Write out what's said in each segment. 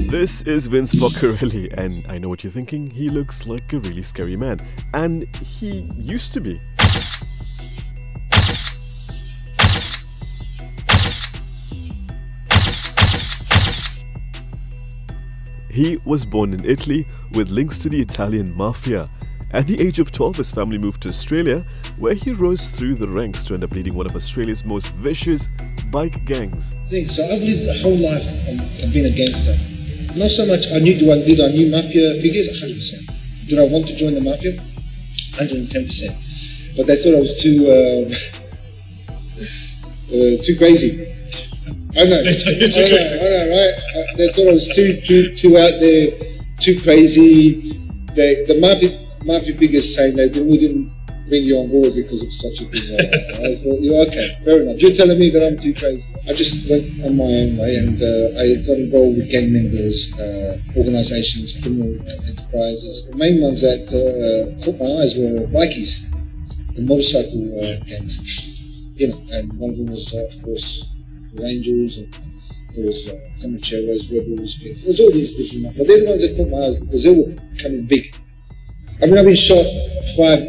This is Vince Focarelli, and I know what you're thinking. He looks like a really scary man, and he used to be. He was born in Italy with links to the Italian Mafia. At the age of 12, his family moved to Australia, where he rose through the ranks to end up leading one of Australia's most vicious bike gangs. So I've lived a whole life of being a gangster. Not so much I knew Mafia figures? 100%. Did I want to join the Mafia? 110%. But they thought I was too crazy. I know. They thought you're too crazy. I know, right? They thought I was too out there, too crazy. The Mafia figures saying they wouldn't bring you on board because of such a thing. I thought, okay, fair enough. You're telling me that I'm too crazy. I just went on my own way, and I got involved with gang members, organisations, criminal enterprises. The main ones that caught my eyes were bikies, the motorcycle gangs. And one of them was, of course, the Angels, and there was Comancheros, Rebels, Pigs. There's all these different ones, but they're the ones that caught my eyes because they were becoming big. I mean, I've been shot 5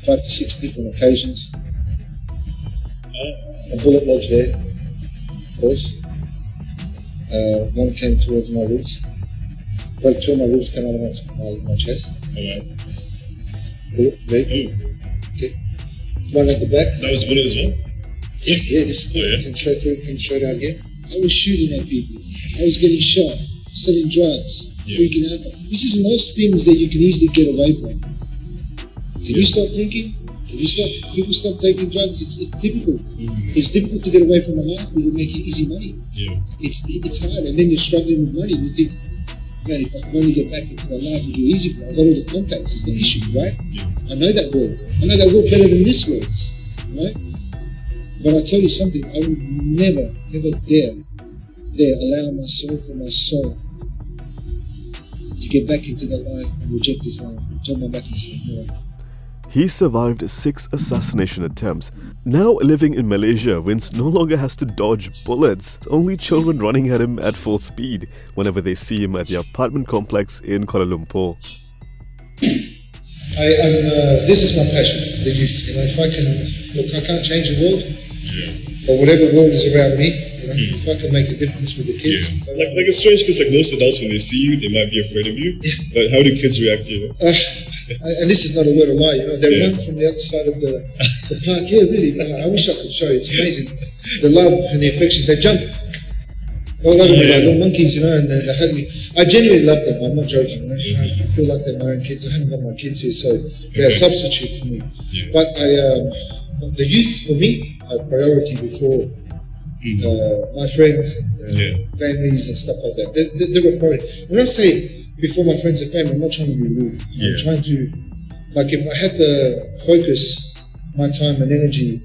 to 6 different occasions. A bullet lodged there, of course. One came towards my ribs. Broke 2 of my ribs, came out of my chest. Bullet leg. Okay. One at the back. That was a bullet as well? Yeah, this came straight through, came straight out here. I was shooting at people. I was getting shot, selling drugs, drinking alcohol. This is most things that you can easily get away from. Can you stop drinking? Can you stop? People stop taking drugs. It's difficult. It's difficult to get away from a life where you're making easy money. It's hard, and then you're struggling with money. You think, man, if I can only get back into the life, it'd be easy for me. I've got all the contacts. Is the issue, right? I know that world. I know that world better than this world, right? But I'll tell you something. I would never, ever dare allow myself or my soul to get back into that life and reject this life. Turn my back on this life. He survived 6 assassination attempts. Now living in Malaysia, Vince no longer has to dodge bullets. Only children running at him at full speed whenever they see him at the apartment complex in Kuala Lumpur. This is my passion, the youth. If I can, look, I can't change the world, but whatever world is around me, if I can make a difference with the kids. Like it's strange because most adults, when they see you, they might be afraid of you. But how do kids react to you? And this is not a word of lie, they run from the other side of the park. Yeah, really, I wish I could show you. It's amazing. The love and the affection. They jump all over me like little monkeys, and they hug me. I genuinely love them. I'm not joking. I feel like they're my own kids. I haven't got my kids here, so they're a substitute for me. But the youth, for me, are priority before my friends and families and stuff like that. They're a priority. When I say before my friends and family, I'm not trying to be rude. I'm trying to, like, if I had to focus my time and energy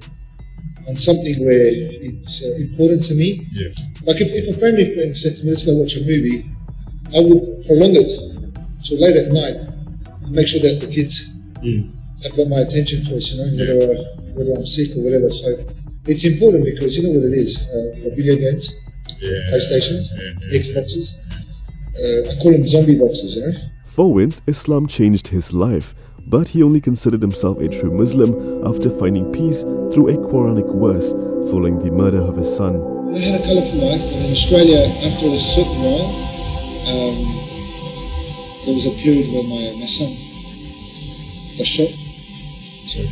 on something where it's important to me, like if a family friend said to me, let's go watch a movie, I would prolong it till late at night and make sure that the kids have got my attention first, whether I'm sick or whatever. So it's important because you know what it is, for video games, PlayStations, Xboxes. I call them zombie boxes, For Vince, Islam changed his life, but he only considered himself a true Muslim after finding peace through a Quranic verse following the murder of his son. I had a colourful life, and in Australia, after a certain while, there was a period where my son got shot. And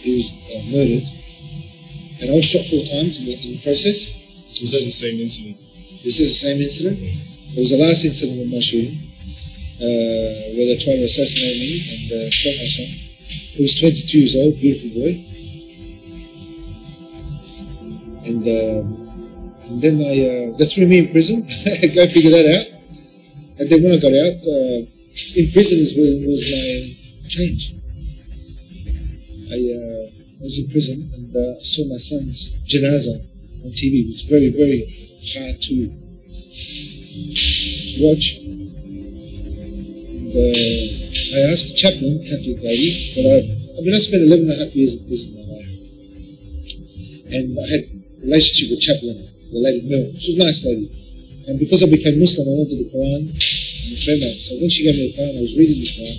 he was murdered, and I was shot 4 times in the process. Was that the same incident? This is the same incident. It was the last incident of my shooting, where they tried to assassinate me and shot my son. He was 22 years old, beautiful boy. And then they threw me in prison. Go figure that out. And then when I got out, in prison was my change. I was in prison and I saw my son's janaza on TV. It was very, very hard to watch. And I asked the chaplain, Catholic lady, but I spent 11 and a half years in prison in my life. And I had a relationship with chaplain the lady Mel. She was a nice lady. And because I became Muslim, I wanted the Quran and the Quran. So when she gave me the Quran, I was reading the Quran.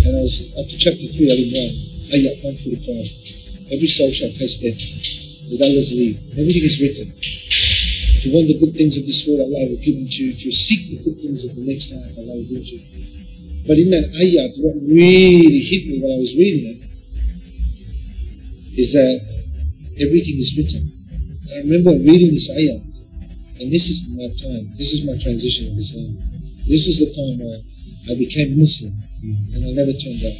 And I was up to chapter 3, Ayat 145. Every soul shall taste death with Allah's leave. And everything is written. If you want the good things of this world, Allah will give them to you. If you seek the good things of the next life, Allah will give them to you. But in that ayat, what really hit me while I was reading it is that everything is written. I remember reading this ayat, and this is my time. This is my transition in Islam. This was the time where I became Muslim, and I never turned back.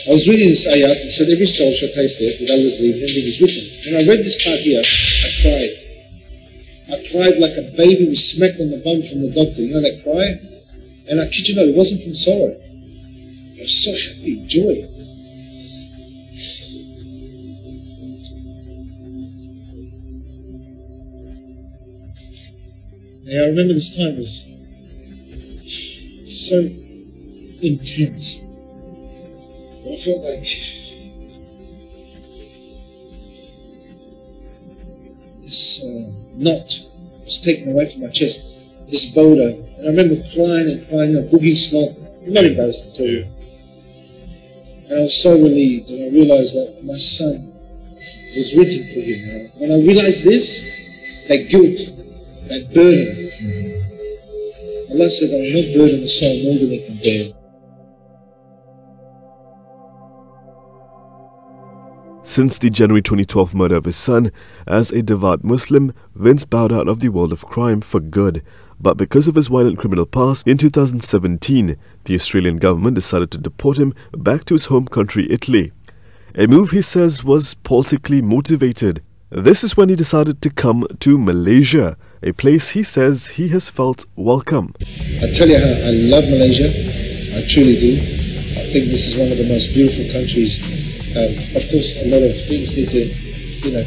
I was reading this ayat, it said, every soul shall taste death with Allah's leave, and everything is written. When I read this part here, I cried. I cried like a baby was smacked on the bum from the doctor. You know that cry? And I kid you not, it wasn't from sorrow. I was so happy, joy. And I remember this time was so intense. I felt like this knot was taken away from my chest, this boulder. And I remember crying and crying, you know, boogie snot. I'm not embarrassed to tell you. And I was so relieved, and I realized that my son was written for him. You know? When I realized this, that guilt, that burden, Allah says, I will not burden the soul more than it can bear. Since the January 2012 murder of his son, as a devout Muslim, Vince bowed out of the world of crime for good. But because of his violent criminal past, in 2017, the Australian government decided to deport him back to his home country, Italy. A move he says was politically motivated. This is when he decided to come to Malaysia, a place he says he has felt welcome. I tell you how, I love Malaysia. I truly do. I think this is one of the most beautiful countries. Of course, a lot of things need to,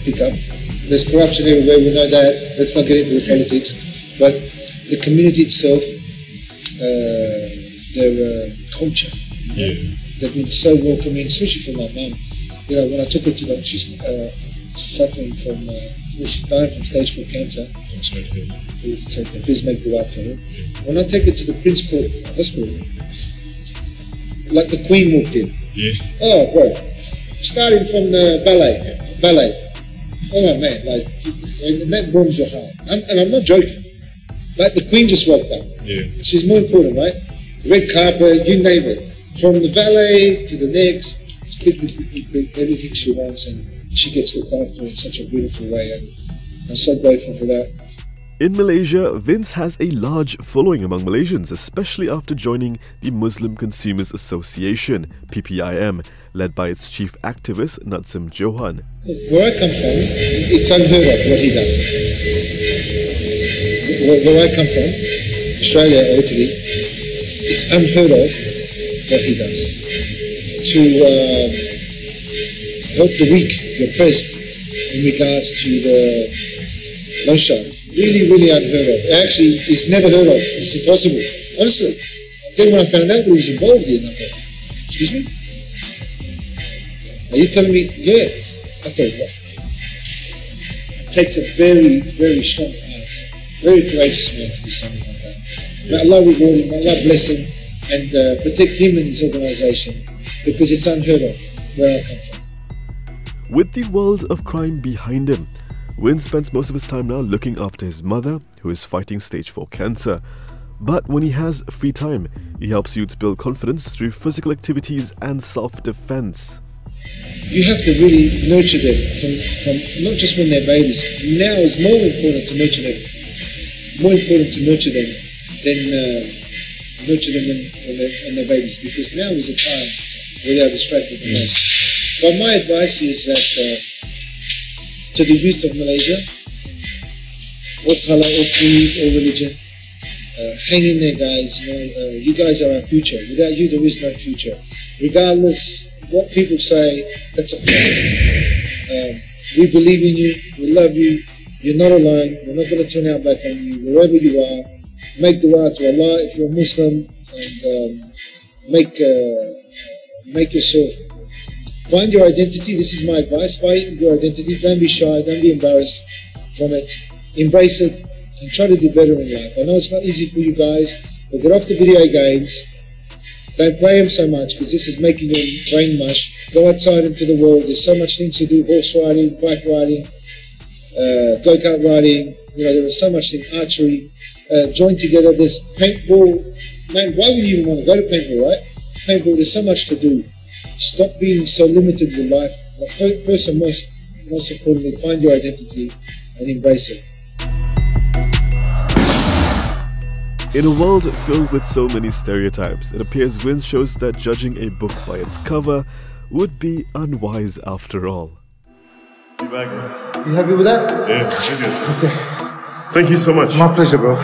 pick up. There's corruption everywhere, we know that. Let's not get into the politics. But the community itself, their culture, they've been so welcoming, especially for my mum. You know, when I took her to the, she's suffering from, she's dying from stage 4 cancer. So please make dua for her. When I take her to the Prince Court Hospital, like the Queen walked in. Oh, bro. Starting from the ballet. Oh man, like, and that warms your heart. And I'm not joking. Like the Queen just walked up. She's more important, right? Red carpet, you name it. From the ballet to the next, it's quick, everything she wants, and she gets looked after in such a beautiful way, and I'm so grateful for that. In Malaysia, Vince has a large following among Malaysians, especially after joining the Muslim Consumers Association, PPIM, led by its chief activist, Natsim Johan. Where I come from, it's unheard of what he does. Where I come from, Australia or Italy, it's unheard of what he does. To help the weak, the oppressed, in regards to the low-sharks. Really, really unheard of. Actually, it's never heard of. It's impossible. Honestly. Then when I found out what he was involved in, I thought, excuse me? Are you telling me? Yeah. I thought, what? It takes a very, very strong heart, very courageous man to do something like that. May Allah reward him, may Allah bless him, and protect him and his organisation, because it's unheard of where I come from. With the world of crime behind him, Vince spends most of his time now looking after his mother, who is fighting stage 4 cancer. But when he has free time, he helps youths build confidence through physical activities and self-defense. You have to really nurture them from not just when they're babies. Now is more important to nurture them. More important to nurture them than when they're babies, because now is the time where they are distracted the most. But my advice is that to the youth of Malaysia, all colour, all creed, all religion, hang in there, guys. You guys are our future. Without you, there is no future. Regardless what people say, that's a fact. We believe in you. We love you. You're not alone. We're not going to turn our back on you. Wherever you are, make dua to Allah if you're a Muslim, and make yourself. Find your identity. This is my advice. Find your identity. Don't be shy. Don't be embarrassed from it. embrace it, and try to do better in life. I know it's not easy for you guys, but get off the video games. Don't play them so much because this is making your brain mush. Go outside into the world. There's so much things to do: horse riding, bike riding, go-kart riding. You know, there is so much thing. Archery. Join together. There's paintball. Man, why would you even want to go to paintball, right? Paintball. There's so much to do. Stop being so limited with life. First and most importantly, find your identity and embrace it. In a world filled with so many stereotypes, it appears Vince shows that judging a book by its cover would be unwise after all. You happy with that? Yeah, thank you. Okay. Thank you so much. My pleasure, bro.